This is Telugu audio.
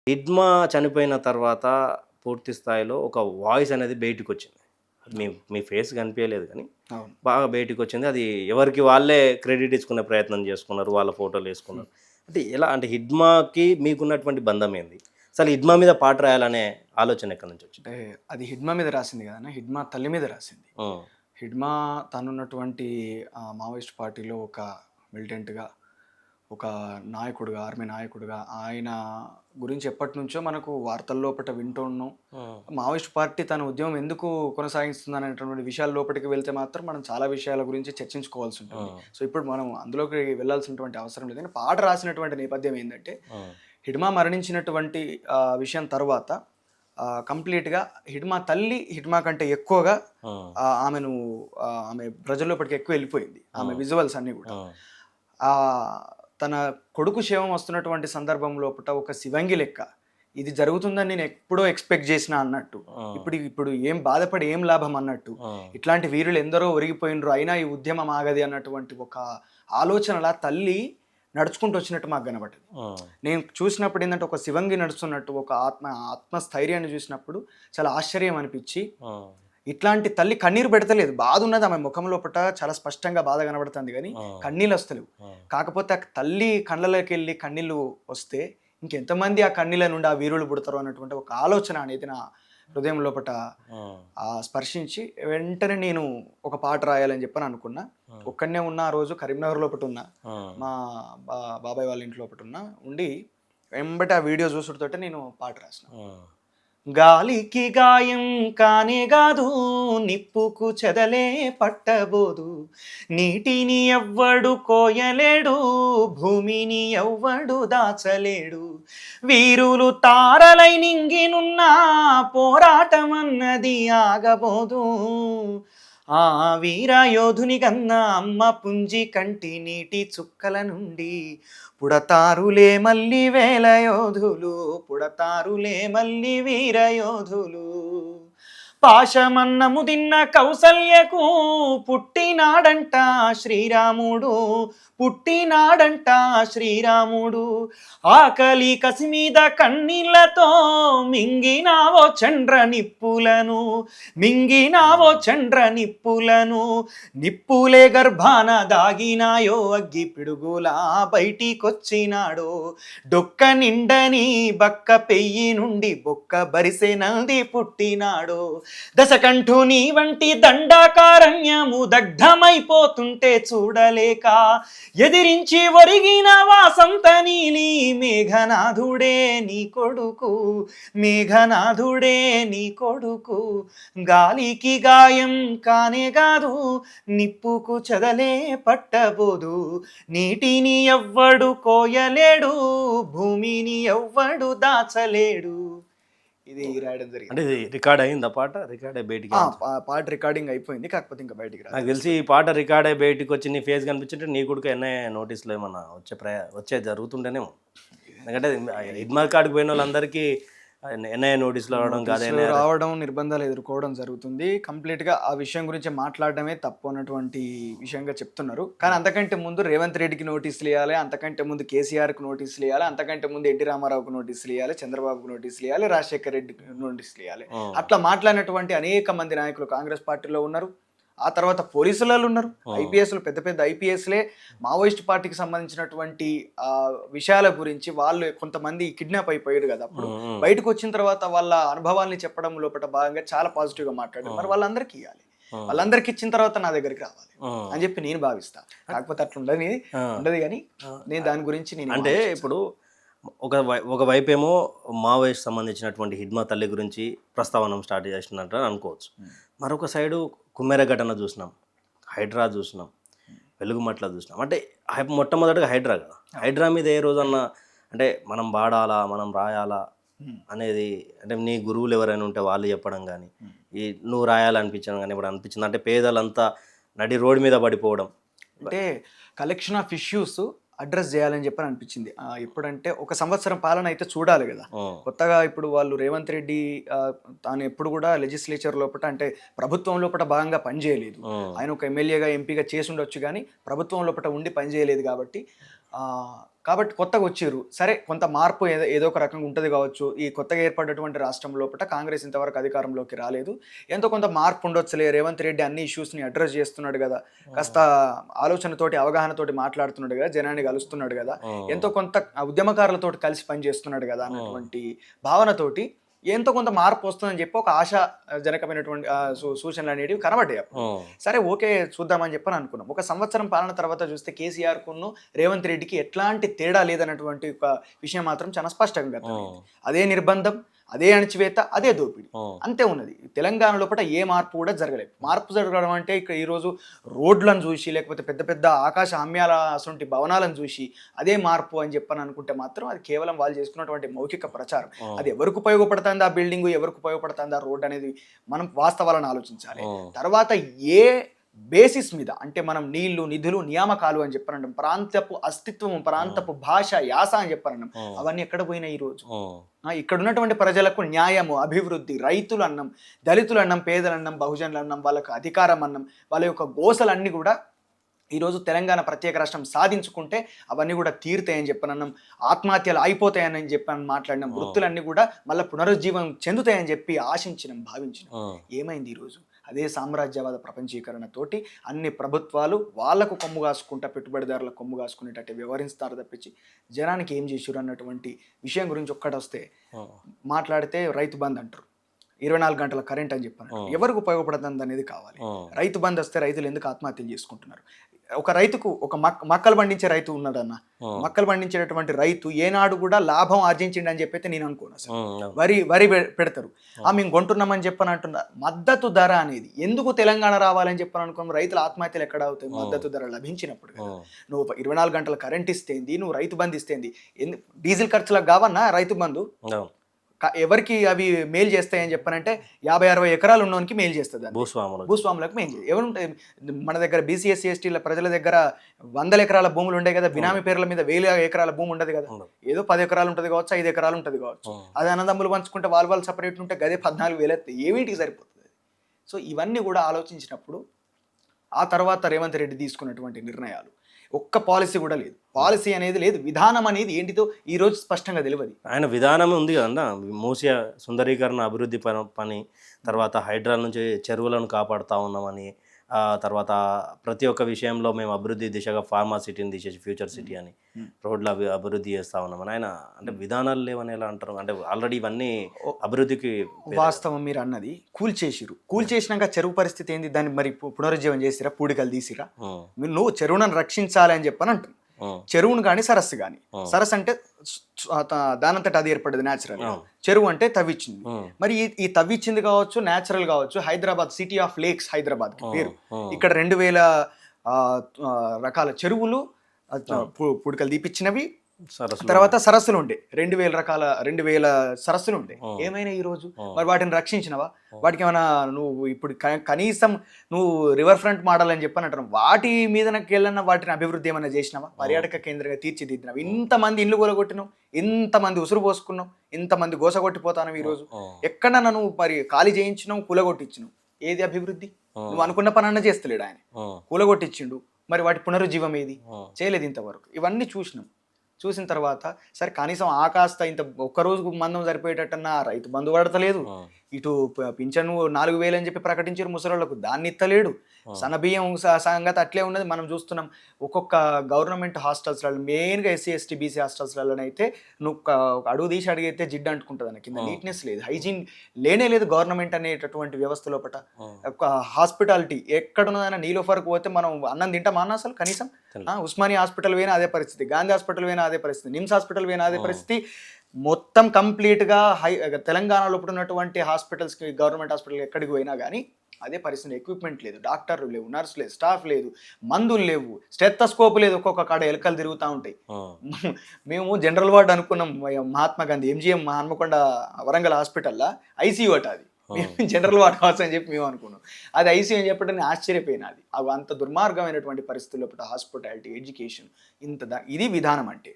హిడ్మా చనిపోయిన తర్వాత పూర్తి స్థాయిలో ఒక వాయిస్ అనేది బయటికొచ్చింది. మీ మీ ఫేస్ కనిపియలేదు కానీ అవును. బాగా బయటికొచ్చింది. అది ఎవరికి వాళ్ళే క్రెడిట్ ఇచ్చుకునే ప్రయత్నం చేసుకున్నారు. వాళ్ళ ఫోటోలేసుకున్నారు. అంటే ఎలా అంటే హిడ్మాకి మీకున్నటువంటి బంధం ఏంది? అసలు హిడ్మా మీద పాట రాయాలనే ఆలోచన ఎక్కడి నుంచి వచ్చింది? అంటే అది హిడ్మా మీద రాసింది కదన్న, హిడ్మా తల్లి మీద రాసింది. హ్మ్. హిడ్మా తనున్నటువంటి మావోయిస్ట్ పార్టీలో ఒక మిలిటెంట్‌గా, ఒక నాయకుడుగా, ఆర్మీ నాయకుడుగా ఆయన గురించి ఎప్పటినుంచో మనకు వార్తల లోపట వింటూ ఉన్నాం. హ్మ్. మావోయిస్ట్ పార్టీ తన ఉద్యమం ఎందుకు కొనసాగిస్తుందనేటువంటి విషయాల లోపటికి వెళ్తే మాత్రం మనం చాలా విషయాల గురించి చర్చించుకోవాల్సి ఉంటుంది. హ్మ్. సో, ఇప్పుడు మనం అందులోకి వెళ్ళాల్సినటువంటి అవసరం లేదు. కానీ పాట రాసినటువంటి నేపథ్యం ఏందంటే, హ్మ్. హిడ్మా మరణించినటువంటి విషయం తర్వాత కంప్లీట్‌గా హిడ్మా తల్లి హిడ్మా కంటే ఎక్కువగా హ్మ్. ఆమెను ఆమె ప్రజల్లోపటికి ఎక్కువ వెళ్ళిపోయింది. ఆమె హ్మ్. విజువల్స్ అన్నీ గూడా. హ్మ్. ఆహ్, తన కొడుకు శవం వస్తున్నటువంటి సందర్భం లోపట ఒక శివంగి లెక్క ఇది జరుగుతుందని నేను ఎప్పుడో ఎక్స్‌పెక్ట్ జేసినా అన్నట్టు. హ్మ్. ఇప్పుడు ఏం బాధపడి ఏం లాభం అన్నట్టు. హ్మ్. ఇట్లాంటి వీరులు ఎందరో ఒరిగిపోయిండ్రు. అయినా ఈ ఉద్యమం ఆగది అన్నటువంటి ఒక ఆలోచనల తల్లి నడుచుకుంటూ వచ్చినట్టు మాకు కనబడ్డది. హ్మ్. నేను చూసినప్పుడు ఏందంటే ఒక శివంగి నడుస్తున్నట్టు ఒక ఆత్మస్థైర్యాన్ని చూసినప్పుడు చాలా ఆశ్చర్యం అనిపిచ్చి, హ్మ్. ఇట్లాంటి తల్లి కన్నీరు పెడతలేదు. బాధున్నది ఆమె ముఖం లోపట చాలా స్పష్టంగా బాధ కనబడుతుంది గానీ, హ్మ్. కన్నీళ్ళొస్తలేవు. హ్మ్. కాకపోతే ఆ తల్లి కళ్ళలోకెళ్ళి కన్నీళ్ళు వస్తే, ఇంకెంతమంది ఆ కన్నీళ్ళ నుండి ఆ వీరులు పుడతారో అన్నటువంటి ఒక ఆలోచన అనేది నా హృదయం లోపట హ్మ్. స్పర్శించి, వెంటనే నేను ఒక పాట రాయాలని చెప్పని అనుకున్నా. హ్మ్. ఒక్కడినే ఉన్నా ఆ రోజు కరీంనగర్ లోపటున్నా. హ్మ్. మా బాబాయ్ వాళ్ళ ఇంటి లోపటున్నా. ఉండి వెంబటే ఆ వీడియో చూసుడుతోటే నేను పాట రాసిన. హ్మ్. గాలికి గాయం కానే గాదు, నిప్పుకు చెదలే పట్టబోదు, నీటిని ఎవ్వడు కోయలేడు, భూమిని ఎవ్వడు దాచలేడు, వీరులు తారలై నింగినున్న పోరాటం అన్నది ఆగబోదు, ఆ వీరయోధుని కన్నా అమ్మ పుంజి కంటి నీటి చుక్కల నుండి పుడతారులే మళ్ళీ వేల యోధులు, పుడతారులే మళ్ళీ వీరయోధులు, పాశమన్నము తిన్న కౌసల్యకు పుట్టినాడంట శ్రీరాముడు, పుట్టినాడంట శ్రీరాముడు, ఆకలి కసి మీద కన్నీళ్లతో మింగినావో చండ్ర నిప్పులను, మింగినావో చండ్ర నిప్పులను, నిప్పులే గర్భాన దాగినాయో అగ్గి పిడుగులా బయటికొచ్చినాడో, డొక్క నిండని బక్క పెయ్యి నుండి బొక్క బరిసె నంది పుట్టినాడో, దశకంఠు నీ వంటి దండాకారణ్యము దగ్ధమైపోతుంటే చూడలేక ఎదిరించి ఒరిగిన వాసంత నీలి మేఘనాథుడే నీ కొడుకు, మేఘనాథుడే నీ కొడుకు, గాలికి గాయం కానే కాదు, నిప్పుకు చదలే పట్టబోదు, నీటిని ఎవ్వడు కోయలేడు, భూమిని ఎవ్వడు దాచలేడు. ఇది రాయడం అంటే జరిగింది. ఇది రికార్డ్ అయిందా పాట? రికార్డ్ అయ్యి బయటికి ఏమన్నా పాట రికార్డింగ్ అయిపోయింది. కాకపోతే ఇంకా బయటికి నాకు రాలేదు. తెలిసి ఈ పాట రికార్డ్ అయ్యి బయటికొచ్చి నీ ఫేస్ కనిపించుంటే నీ కూడా ఎన్ఐఏ నోటీసులు ఏమన్నా వచ్చేది జరుగుతుండేనేమో. ఎందుకంటే హిడ్మార్క్ కాడికి పోయిన వాళ్ళందరికీ ఎన్ఐఏ నోటీసులు రావడం కాదు నోటీసులు ఎన్ఐఆర్. రావడం, నిర్బంధాలు ఎదుర్కోవడం జరుగుతుంది. కంప్లీట్‌గా ఆ విషయం గురించి మాట్లాడడమే తప్పు అన్నటువంటి విషయంగా చెప్తున్నారు. కానీ అంతకంటే ముందు రేవంత్ రెడ్డికి నోటీసులియ్యాలి, అంతకంటే ముందు కేసీఆర్‌కి నోటీసులియ్యాలి, అంతకంటే ముందు ఎన్టీ రామారావుకి నోటీసులియ్యాలి, చంద్రబాబుకి నోటీసులియ్యాలి, రాజశేఖర్ రెడ్డికి నోటీసులియ్యాలి. హ్మ్. అట్లా మాట్లాడినటువంటి అనేక మంది నాయకులు కాంగ్రెస్ పార్టీలో ఉన్నారు. ఆ తర్వాత పోలీసులలో ఉన్నారు. హ్మ్. ఐపీఎస్‌లు పెద్ద పెద్ద ఐపీఎస్‌లే మావోయిస్ట్ పార్టీకి సంబంధించినటువంటి విషయాల గురించి వాళ్ళు కొంతమంది కిడ్నాప్ అయిపోయారు కదా! అప్పుడు హ్మ్. హ్మ్. బయటకొచ్చిన తర్వాత వాళ్ళ అనుభవాల్ని చెప్పడం లోపట భాగంగా చాలా పాజిటివ్‌గా మాట్లాడారు. మరి హ్మ్. వాళ్ళందరికీ ఇయ్యాలి. హ్మ్. వాళ్ళందరికి ఇచ్చిన తర్వాత నా దగ్గరికి రావాలి హ్మ్. అని చెప్పి నేను భావిస్తా. కాకపోతే అట్లా ఆ! ఉండదు గానీ ఆ! నేను దాని గురించి నేనేం అంటే ఆలోచించను. ఇప్పుడు ఒకవైపేమో మావోయిస్ట్ సంబంధించినటువంటి హిడ్మా తల్లి గురించి ప్రస్తావన స్టార్ట్ చేసినట్టు అనుకోవచ్చు. హ్మ్. మరొక సైడు కుమ్మెర ఘటన చూసినాం. హైడ్రా చూసినాం. వెలుగుమట్ల చూసినాం. అంటే మొట్టమొదటిగా హైడ్రా కదా! అవును. హైడ్రా మీద ఏ రోజన్నా అంటే మనం వాడాలా, మనం రాయాలా హ్మ్. అనేది అంటే నీ గురువులు ఎవరైనా ఉంటే వాళ్ళు చెప్పడం గానీ, హ్మ్. ఈ నువ్వు రాయాలనిపించడం గానీ ఎప్పుడన్నా అనిపించిందా? అంటే పేదలంతా నడి రోడ్డు మీద పడిపోవడం. అంటే కలెక్షన్ ఆఫ్ ఇష్యూస్ అడ్రెస్ చేయాలని చెప్పని అనిపించింది. ఎప్పుడంటే ఒక సంవత్సరం పాలన అయితే చూడాలి గదా! హ్మ్. కొత్తగా ఇప్పుడు వాళ్ళు రేవంత్ రెడ్డి ఆహ్, తాను ఎప్పుడు గూడా లెజిస్లేచర్ లోపట అంటే ప్రభుత్వం లోపట భాగంగా పనిజేయలేదు. హ్మ్. ఆయన ఒక ఎమ్మెల్యేగా, ఎంపీగా చేసుండొచ్చు గానీ ప్రభుత్వం లోపట ఉండి పనిజేయలేదు గాబట్టి కాబట్టి కొత్తగా వచ్చారు, సరే కొంత మార్పు ఏదో ఒక రకంగా ఉంటుంది కావచ్చు. ఈ కొత్తగా ఏర్పడినటువంటి రాష్ట్రం లోపల కాంగ్రెస్ ఇంతవరకు అధికారంలోకి రాలేదు, ఎంతో కొంత మార్పు ఉండొచ్చులే, రేవంత్ రెడ్డి అన్ని ఇష్యూస్ని అడ్రస్ చేస్తున్నాడు కదా, కాస్త ఆలోచనతోటి అవగాహనతోటి మాట్లాడుతున్నాడు కదా, జనాన్ని కలుస్తున్నాడు కదా, ఎంతో కొంత ఉద్యమకారులతో కలిసి పనిచేస్తున్నాడు కదా అన్నటువంటి భావనతోటి ఎంతో కొంత మార్పు వస్తుందని చెప్పి ఒక ఆశాజనకమైనటువంటి సూచనలు అనేవి కనబడ్డాయి. సరే ఓకే చూద్దామని చెప్పని అనుకున్నాం. ఒక సంవత్సరం పాలన తర్వాత చూస్తే కేసీఆర్ కును రేవంత్ రెడ్డికి ఎట్లాంటి తేడా లేదన్నటువంటి ఒక విషయం మాత్రం చాలా స్పష్టంగా అర్థమైంది. అదే నిర్బంధం, అదే అణచివేత, అదే దోపిడీ అంతే ఉన్నది. తెలంగాణ లోపల ఏ మార్పు కూడా జరగలేదు. మార్పు జరగడం అంటే ఇక్కడ ఈరోజు రోడ్లను చూసి లేకపోతే పెద్ద పెద్ద ఆకాశ హామ్యాల అసలు భవనాలను చూసి అదే మార్పు అని చెప్పని అనుకుంటే మాత్రం అది కేవలం వాళ్ళు చేసుకున్నటువంటి మౌఖిక ప్రచారం. అది ఎవరికి ఉపయోగపడుతుంది ఆ బిల్డింగ్, ఎవరికి ఉపయోగపడుతుంది ఆ రోడ్ అనేది మనం వాస్తవాలను ఆలోచించాలి. తర్వాత ఏ బేసిస్ మీద అంటే మనం నీళ్లు, నిధులు, నియామకాలు అని చెప్పనంటాం, ప్రాంతపు అస్తిత్వం, ప్రాంతపు భాష, యాస అని చెప్పనంటాం, అవన్నీ ఎక్కడ పోయినాయి ఈరోజు? ఇక్కడ ఉన్నటువంటి ప్రజలకు న్యాయము, అభివృద్ధి, రైతులు అన్నం, దళితులు అన్నం, పేదలు అన్నం, బహుజనులు అన్నం, వాళ్ళకు అధికారం అన్నం, వాళ్ళ యొక్క గోసలన్నీ కూడా ఈరోజు తెలంగాణ ప్రత్యేక రాష్ట్రం సాధించుకుంటే అవన్నీ కూడా తీరుతాయని చెప్పనన్నాం. ఆత్మహత్యలు అయిపోతాయని చెప్పని మాట్లాడినాం. వృత్తులన్నీ కూడా మళ్ళీ పునరుజ్జీవం చెందుతాయని చెప్పి ఆశించినాం, భావించినాం. ఏమైంది ఈరోజు? అదే సామ్రాజ్యవాద ప్రపంచీకరణతోటి అన్ని ప్రభుత్వాలు వాళ్లకు కొమ్ము కాసుకుంటా, పెట్టుబడిదారులకు కొమ్ము కాసుకునేటట్టు వ్యవహరిస్తారు తప్పించి జనానికి ఏం చేశారు అన్నటువంటి విషయం గురించి ఒక్కటి వస్తే మాట్లాడితే రైతు బంద్ అంటారు, 24 గంటల కరెంట్ అని చెప్పాను. ఎవరికి ఉపయోగపడుతుంది అనేది కావాలి. రైతు బంద్ వస్తే రైతులు ఎందుకు ఆత్మహత్యలు చేసుకుంటున్నారు? ఒక రైతుకు ఒక మక్కలు పండించే రైతు ఉన్నాడన్న, మక్కలు పండించేటటువంటి రైతు ఏనాడు కూడా లాభం ఆర్జించిండి అని చెప్పైతే నేను అనుకోను. అసలు వరి పెడతారు, మేము కొంటున్నామని చెప్పని అంటున్నారు. మద్దతు ధర అనేది ఎందుకు తెలంగాణ రావాలని చెప్పని అనుకున్నాం? రైతుల ఆత్మహత్యలు ఎక్కడ అవుతాయి? మద్దతు ధర లభించినప్పుడు కదా. నువ్వు 24 గంటల కరెంట్ ఇస్తేంది, నువ్వు రైతు బంధు ఇస్తేంది, డీజిల్ ఖర్చులకు కావన్నా రైతు బంధు? ఎవరికి అవి మేలు చేస్తాయని చెప్పనంటే 50-60 ఎకరాలు ఉన్నోనికి మేలు చేస్తుంది, భూస్వాములకు మేలు చేయాలి. ఎవరుంటాయి మన దగ్గర బీసీఎస్సీ ఎస్టీల ప్రజల దగ్గర 100 ఎకరాల భూములు ఉండే కదా, బినామీ పేర్ల మీద 1000 ఎకరాల భూమి ఉండదు కదా. ఏదో 10 ఎకరాలు ఉంటుంది కావచ్చు, 5 ఎకరాలు ఉంటుంది కావచ్చు. అది అన్నదమ్ములు పంచుకుంటే వాళ్ళు సపరేట్ ఉంటే గదే 14,000 ఏమిటికి సరిపోతుంది? సో ఇవన్నీ కూడా ఆలోచించినప్పుడు ఆ తర్వాత రేవంత్ రెడ్డి తీసుకున్నటువంటి నిర్ణయాలు ఒక్క పాలసీ కూడా లేదు. పాలసీ అనేది లేదు, విధానం అనేది ఏంటిదో ఈ రోజు స్పష్టంగా తెలియదు. ఆయన విధానం ఉంది కదన్నా, మూసియా సుందరీకరణ అభివృద్ధి పని, తర్వాత హైడ్రాల నుంచి చెరువులను కాపాడుతూ ఉన్నామని, తర్వాత ప్రతి ఒక్క విషయంలో మేము అభివృద్ధి దిశగా ఫార్మా సిటీని తీసేసి ఫ్యూచర్ సిటీ అని రోడ్ల అభివృద్ధి చేస్తా ఉన్నామని ఆయన అంటే విధానాలు లేవని ఎలా అంటారు? అంటే ఆల్రెడీ ఇవన్నీ అభివృద్ధికి వాస్తవం. మీరు అన్నది కూల్చేసినాక చెరువు పరిస్థితి ఏంది? దాన్ని మరి పునరుజ్జీవం చేసిరా, పూడికలు తీసిరా? నువ్వు చెరువును రక్షించాలి అని చెప్పని అంటుంది. చెరువును కానీ సరస్సు కానీ, సరస్సు అంటే దానంతట అది ఏర్పడేది న్యాచురల్, చెరువు అంటే తవ్విచ్చింది. మరి ఈ తవ్విచ్చింది కావచ్చు, న్యాచురల్ కావచ్చు. Hyderabad city of lakes Hyderabad పేరు. ఇక్కడ 2000 రకాల చెరువులు పుడికలు తీపిచ్చినవి, తర్వాత సరస్సులు ఉండే 2000 సరస్సులు ఉండే. ఏమైనా ఈ రోజు మరి వాటిని రక్షించినవా? వాటికి ఏమైనా నువ్వు ఇప్పుడు కనీసం నువ్వు రివర్ ఫ్రంట్ మోడల్ అని చెప్పని అంటున్నావు, వాటి మీదకి వెళ్ళిన వాటిని అభివృద్ధి ఏమైనా చేసినావా? పర్యాటక కేంద్రంగా తీర్చిదిద్దినావు. ఇంతమంది ఇల్లు కూలగొట్టినావు, ఇంతమంది ఉసురు పోసుకున్నావు, ఇంతమంది గోసగొట్టిపోతాను. ఈ రోజు ఎక్కడన్నా నువ్వు మరి ఖాళీ చేయించినావు, కూలగొట్టించినావు. ఏది అభివృద్ధి? నువ్వు అనుకున్న పని అన్న చేస్తలేడు ఆయన, కూలగొట్టించిండు. మరి వాటి పునరుజ్జీవం ఏది? చేయలేదు ఇంతవరకు. ఇవన్నీ చూసిన తర్వాత సరే కనీసం ఆకాస్త ఇంత ఒక్కరోజు మందం సరిపోయేటట్టన్నా రైతు బంధు పడతలేదు, ఇటు పింఛను 4,000 అని చెప్పి ప్రకటించారు ముసలోళ్ళకు, దాన్ని ఇత్తలేడు. సన్నబియ్యం సంగతి అట్లే ఉన్నది. మనం చూస్తున్నాం ఒక్కొక్క గవర్నమెంట్ హాస్టల్స్లలో, మెయిన్గా ఎస్సీ ఎస్టీ బీసీ హాస్టల్స్లలోనైతే నువ్వు అడుగు తీసి అడిగితే జిడ్డు అంటుకుంటుంది అన్న, కింద నీట్నెస్ లేదు, హైజీన్ లేనే లేదు గవర్నమెంట్ అనేటటువంటి వ్యవస్థ లోపల. ఒక హాస్పిటాలిటీ ఎక్కడున్నదైనా నీలోఫర్కి పోతే మనం అన్నం తింటామా అన్న అసలు? కనీసం ఉస్మానియా హాస్పిటల్ పోయినా అదే పరిస్థితి, గాంధీ హాస్పిటల్ పోయినా అదే పరిస్థితి, నిమ్స్ హాస్పిటల్ పోయినా అదే పరిస్థితి. మొత్తం కంప్లీట్గా తెలంగాణలో ఉన్నటువంటి హాస్పిటల్స్కి, గవర్నమెంట్ హాస్పిటల్ ఎక్కడికి పోయినా కానీ అదే పరిస్థితి. ఎక్విప్మెంట్ లేదు, డాక్టర్లు లేవు, నర్సు లేదు, స్టాఫ్ లేదు, మందులు లేవు, స్టెథోస్కోప్ లేదు, ఒక్కొక్క కాడ ఎలకలు తిరుగుతూ ఉంటాయి. మేము జనరల్ వార్డ్ అనుకున్నాం మహాత్మా గాంధీ ఎంజిఎం హన్మకొండ వరంగల్ హాస్పిటల్లో ఐసీయూ అట, అది మేము జనరల్ వార్డ్ కావచ్చు అని చెప్పి మేము అనుకున్నాం. అది ఐసీయూ అని చెప్పడం ఆశ్చర్యపోయినా. అది అంత దుర్మార్గమైనటువంటి పరిస్థితుల్లో హాస్పిటాలిటీ, ఎడ్యుకేషన్, ఇది విధానం అంటే.